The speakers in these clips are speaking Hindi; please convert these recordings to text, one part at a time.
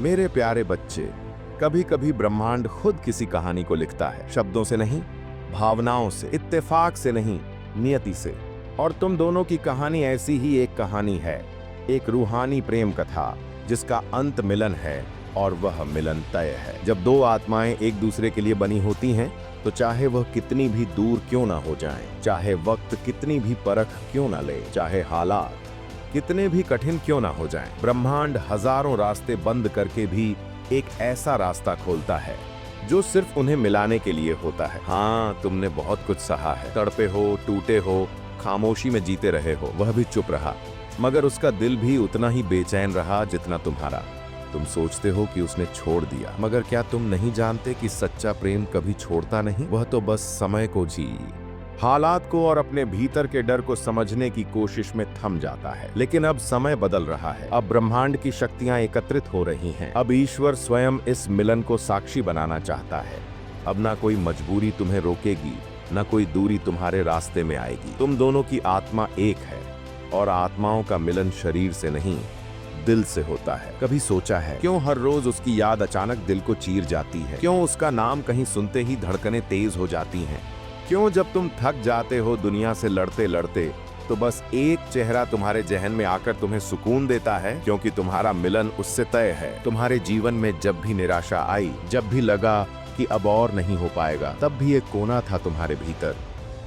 मेरे प्यारे बच्चे, कभी कभी ब्रह्मांड खुद किसी कहानी को लिखता है, शब्दों से नहीं, भावनाओं से, इत्तेफाक से नहीं, नियति से। और तुम दोनों की कहानी ऐसी ही एक कहानी है, एक रूहानी प्रेम कथा जिसका अंत मिलन है और वह मिलन तय है। जब दो आत्माएं एक दूसरे के लिए बनी होती हैं, तो चाहे वह कितनी भी दूर क्यों ना हो जाएं, चाहे वक्त कितनी भी परख क्यों ना ले, चाहे हालात कितने भी कठिन क्यों ना हो जाएं, ब्रह्मांड हजारों रास्ते बंद करके भी एक ऐसा रास्ता खोलता है जो सिर्फ उन्हें मिलाने के लिए होता है। हाँ, तुमने बहुत कुछ सहा है, तड़पे हो, टूटे हो, खामोशी में जीते रहे हो, वह भी चुप रहा, मगर उसका दिल भी उतना ही बेचैन रहा जितना तुम्हारा। तुम सोचते हो कि उसने छोड़ दिया, मगर क्या तुम नहीं जानते कि सच्चा प्रेम कभी छोड़ता नहीं, वह तो बस समय को जी, हालात को और अपने भीतर के डर को समझने की कोशिश में थम जाता है। लेकिन अब समय बदल रहा है, अब ब्रह्मांड की शक्तियां एकत्रित हो रही हैं, अब ईश्वर स्वयं इस मिलन को साक्षी बनाना चाहता है। अब ना कोई मजबूरी तुम्हें रोकेगी, ना कोई दूरी तुम्हारे रास्ते में आएगी। तुम दोनों की आत्मा एक है और आत्माओं का मिलन शरीर से नहीं, दिल से होता है। कभी सोचा है क्यों हर रोज उसकी याद अचानक दिल को चीर जाती है? क्यों उसका नाम कहीं सुनते ही धड़कनें तेज हो जाती हैं? क्यों जब तुम थक जाते हो दुनिया से लड़ते लड़ते, तो बस एक चेहरा तुम्हारे जहन में आकर तुम्हें सुकून देता है? क्योंकि तुम्हारा मिलन उससे तय है। तुम्हारे जीवन में जब भी निराशा आई, जब भी लगा कि अब और नहीं हो पाएगा, तब भी एक कोना था तुम्हारे भीतर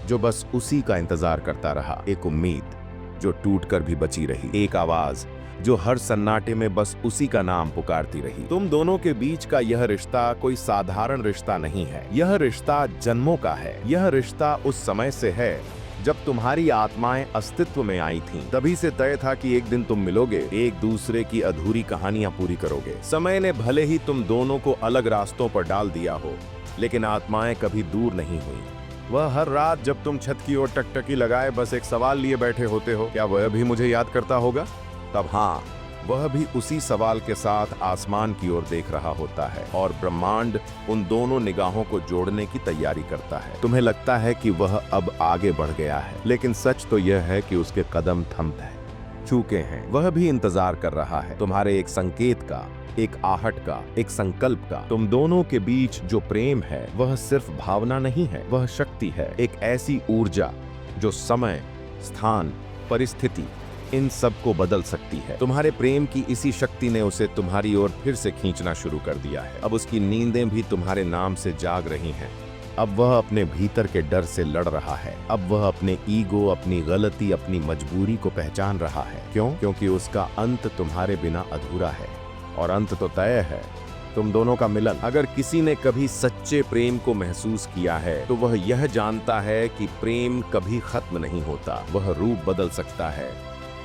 जो बस उसी का इंतजार करता रहा। एक उम्मीद जो टूटकर भी बची रही, एक आवाज जो हर सन्नाटे में बस उसी का नाम पुकारती रही। तुम दोनों के बीच का यह रिश्ता कोई साधारण रिश्ता नहीं है, यह रिश्ता जन्मों का है। यह रिश्ता उस समय से है जब तुम्हारी आत्माएं अस्तित्व में आई थीं। तभी से तय था कि एक दिन तुम मिलोगे, एक दूसरे की अधूरी कहानियां पूरी करोगे। समय ने भले ही तुम दोनों को अलग रास्तों पर डाल दिया हो, लेकिन आत्माएं कभी दूर नहीं हुई। वह हर रात जब तुम छत की ओर टकटकी लगाए बस एक सवाल लिए बैठे होते हो, क्या वह भी मुझे याद करता होगा? तब हाँ, वह भी उसी सवाल के साथ आसमान की ओर देख रहा होता है और ब्रह्मांड उन दोनों निगाहों को जोड़ने की तैयारी करता है। तुम्हें लगता है कि वह अब आगे बढ़ गया है, लेकिन सच तो यह है कि उसके कदम थम चुके हैं। वह भी इंतजार कर रहा है तुम्हारे एक संकेत का, एक आहट का, एक संकल्प का। तुम दोनों के बीच जो प्रेम है वह सिर्फ भावना नहीं है, वह शक्ति है, एक ऐसी ऊर्जा जो समय, स्थान, परिस्थिति इन सब को बदल सकती है। तुम्हारे प्रेम की इसी शक्ति ने उसे तुम्हारी ओर फिर से खींचना शुरू कर दिया है। अब उसकी नींदें भी तुम्हारे नाम से जाग रही हैं। अब वह अपने भीतर के डर से लड़ रहा है। अब वह अपने ईगो, अपनी गलती, अपनी मजबूरी को पहचान रहा है। क्यों? क्योंकि उसका अंत तुम्हारे बिना अधूरा है और अंत तो तय है, तुम दोनों का मिलन। अगर किसी ने कभी सच्चे प्रेम को महसूस किया है तो वह यह जानता है कि प्रेम कभी खत्म नहीं होता। वह रूप बदल सकता है,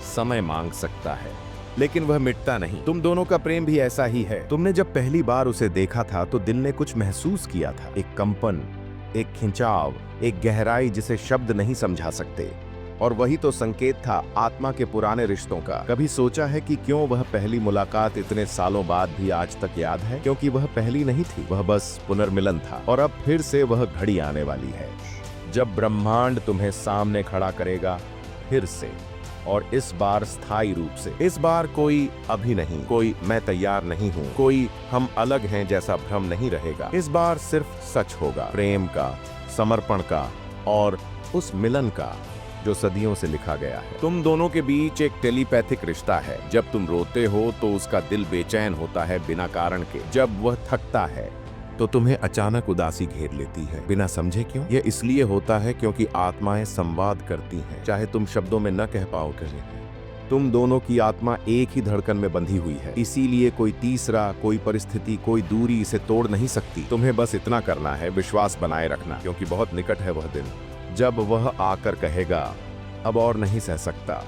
समय मांग सकता है, लेकिन वह मिटता नहीं। तुम दोनों का प्रेम भी ऐसा ही है। तुमने जब पहली बार उसे देखा था तो दिल ने कुछ महसूस किया था, एक कंपन, एक खिंचाव, एक गहराई जिसे शब्द नहीं समझा सकते। और वही तो संकेत था आत्मा के पुराने रिश्तों का। कभी सोचा है कि क्यों वह पहली मुलाकात इतने सालों बाद भी आज तक याद है? क्योंकि वह पहली नहीं थी, वह बस पुनर्मिलन था। और अब फिर से वह घड़ी आने वाली है जब ब्रह्मांड तुम्हें सामने खड़ा करेगा फिर से, और इस बार स्थायी रूप से। इस बार कोई अभी नहीं, कोई मैं तैयार नहीं हूँ, कोई हम अलग हैं जैसा भ्रम नहीं रहेगा। इस बार सिर्फ सच होगा, प्रेम का, समर्पण का और उस मिलन का जो सदियों से लिखा गया है। तुम दोनों के बीच एक टेलीपैथिक रिश्ता है। जब तुम रोते हो तो उसका दिल बेचैन होता है बिना कारण के। जब वह थकता है तो तुम्हें अचानक उदासी घेर लेती है, बिना समझे क्यों? यह इसलिए होता है क्योंकि आत्माएं संवाद करती हैं, चाहे तुम शब्दों में न कह पाओ। तुम दोनों की आत्मा एक ही धड़कन में बंधी हुई है, इसीलिए कोई तीसरा, कोई परिस्थिति, कोई दूरी इसे तोड़ नहीं सकती। तुम्हें बस इतना करना है, विश्वास बनाए रखना, क्योंकि बहुत निकट है वह दिन जब वह आकर कहेगा, अब और नहीं सह सकता,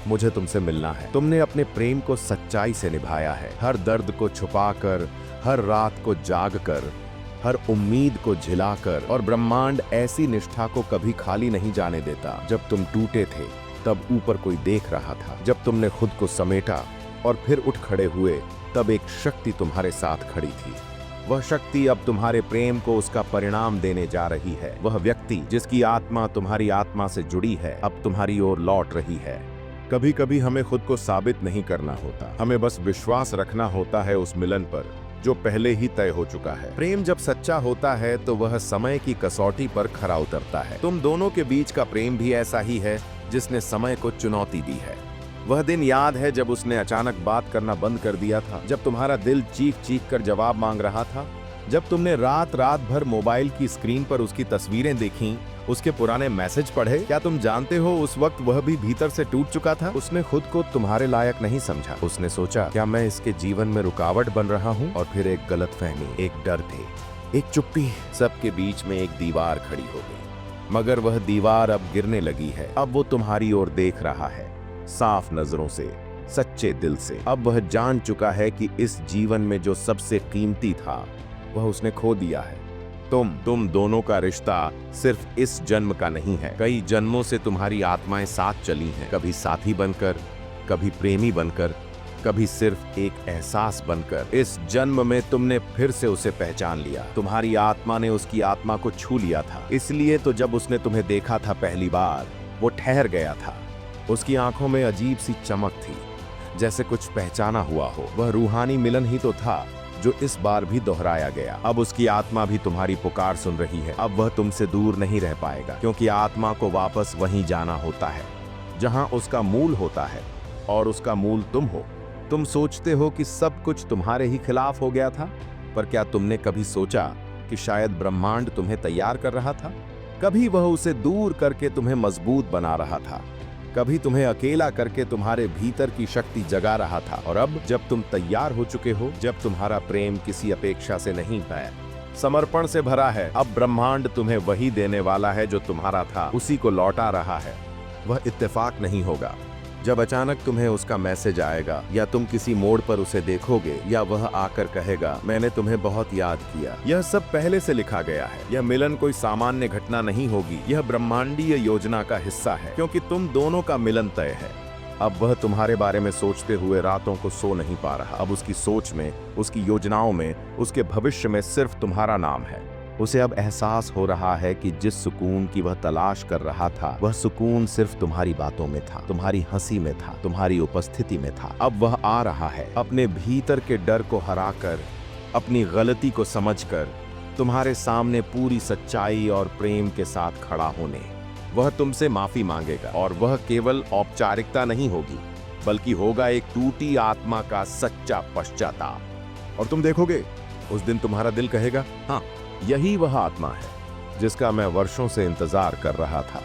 मुझे तुमसे मिलना है। तुमने अपने प्रेम को सच्चाई से निभाया है, हर दर्द को छुपाकर, हर रात को जागकर, हर उम्मीद को झिलाकर। और ब्रह्मांड ऐसी निष्ठा को कभी खाली नहीं जाने देता। जब तुम टूटे थे तब ऊपर कोई देख रहा था। जब तुमने खुद को समेटा और फिर उठ खड़े हुए, तब एक शक्ति तुम्हारे साथ खड़ी थी। वह शक्ति अब तुम्हारे प्रेम को उसका परिणाम देने जा रही है। वह व्यक्ति जिसकी आत्मा तुम्हारी आत्मा से जुड़ी है, अब तुम्हारी ओर लौट रही है। कभी कभी हमें खुद को साबित नहीं करना होता, हमें बस विश्वास रखना होता है उस मिलन पर जो पहले ही तय हो चुका है। प्रेम जब सच्चा होता है तो वह समय की कसौटी पर खरा उतरता है। तुम दोनों के बीच का प्रेम भी ऐसा ही है जिसने समय को चुनौती दी है। वह दिन याद है जब उसने अचानक बात करना बंद कर दिया था, जब तुम्हारा दिल चीख चीख कर जवाब मांग रहा था, जब तुमने रात रात भर मोबाइल की स्क्रीन पर उसकी तस्वीरें देखीं, उसके पुराने मैसेज पढ़े। क्या तुम जानते हो उस वक्त वह भी भीतर से टूट चुका था। उसने खुद को तुम्हारे लायक नहीं समझा। उसने सोचा क्या मैं इसके जीवन में रुकावट बन रहा हूँ। और फिर एक गलतफहमी, एक डर थे, एक चुप्पी, सबके बीच में एक दीवार खड़ी हो गई। मगर वह दीवार अब गिरने लगी है। अब वो तुम्हारी ओर देख रहा है, साफ नजरों से, सच्चे दिल से। अब वह जान चुका है कि इस जीवन में जो सबसे कीमती था वह उसने खो दिया है। तुम दोनों का रिश्ता सिर्फ इस जन्म का नहीं है। कई जन्मों से तुम्हारी आत्माएं साथ चली हैं, कभी साथी बनकर, कभी प्रेमी बनकर, कभी सिर्फ एक एहसास बनकर। इस जन्म में तुमने फिर से उसे पहचान लिया। तुम्हारी आत्मा ने उसकी आत्मा को छू लिया था। इसलिए तो जब उसने तुम्हें देखा था पहली बार, वो ठहर गया था। उसकी आंखों में अजीब सी चमक थी, जैसे कुछ पहचाना हुआ हो। वह रूहानी मिलन ही तो था जो इस बार भी दोहराया गया। अब उसकी आत्मा भी तुम्हारी पुकार सुन रही है। अब वह तुमसे दूर नहीं रह पाएगा, क्योंकि आत्मा को वापस वहीं जाना होता है जहां उसका मूल होता है, और उसका मूल तुम हो। तुम सोचते हो कि सब कुछ तुम्हारे ही खिलाफ हो गया था, पर क्या तुमने कभी सोचा कि शायद ब्रह्मांड तुम्हें तैयार कर रहा था? कभी वह उसे दूर करके तुम्हें मजबूत बना रहा था, कभी तुम्हें अकेला करके तुम्हारे भीतर की शक्ति जगा रहा था। और अब जब तुम तैयार हो चुके हो, जब तुम्हारा प्रेम किसी अपेक्षा से नहीं है, समर्पण से भरा है, अब ब्रह्मांड तुम्हें वही देने वाला है जो तुम्हारा था, उसी को लौटा रहा है। वह इत्तेफाक नहीं होगा जब अचानक तुम्हें उसका मैसेज आएगा, या तुम किसी मोड़ पर उसे देखोगे, या वह आकर कहेगा मैंने तुम्हें बहुत याद किया। यह सब पहले से लिखा गया है। यह मिलन कोई सामान्य घटना नहीं होगी, यह ब्रह्मांडीय योजना का हिस्सा है, क्योंकि तुम दोनों का मिलन तय है। अब वह तुम्हारे बारे में सोचते हुए रातों को सो नहीं पा रहा। अब उसकी सोच में, उसकी योजनाओं में, उसके भविष्य में सिर्फ तुम्हारा नाम है। उसे अब एहसास हो रहा है कि जिस सुकून की वह तलाश कर रहा था, वह सुकून सिर्फ तुम्हारी बातों में था, तुम्हारी हंसी में था, तुम्हारी उपस्थिति में था। अब वह आ रहा है अपने भीतर के डर को हराकर, अपनी गलती को समझकर, तुम्हारे सामने पूरी सच्चाई और प्रेम के साथ खड़ा होने। वह तुमसे माफी मांगेगा, और वह केवल औपचारिकता नहीं होगी, बल्कि होगा एक टूटी आत्मा का सच्चा पश्चाताप। और तुम देखोगे, उस दिन तुम्हारा दिल कहेगा हाँ, यही वह आत्मा है जिसका मैं वर्षों से इंतजार कर रहा था।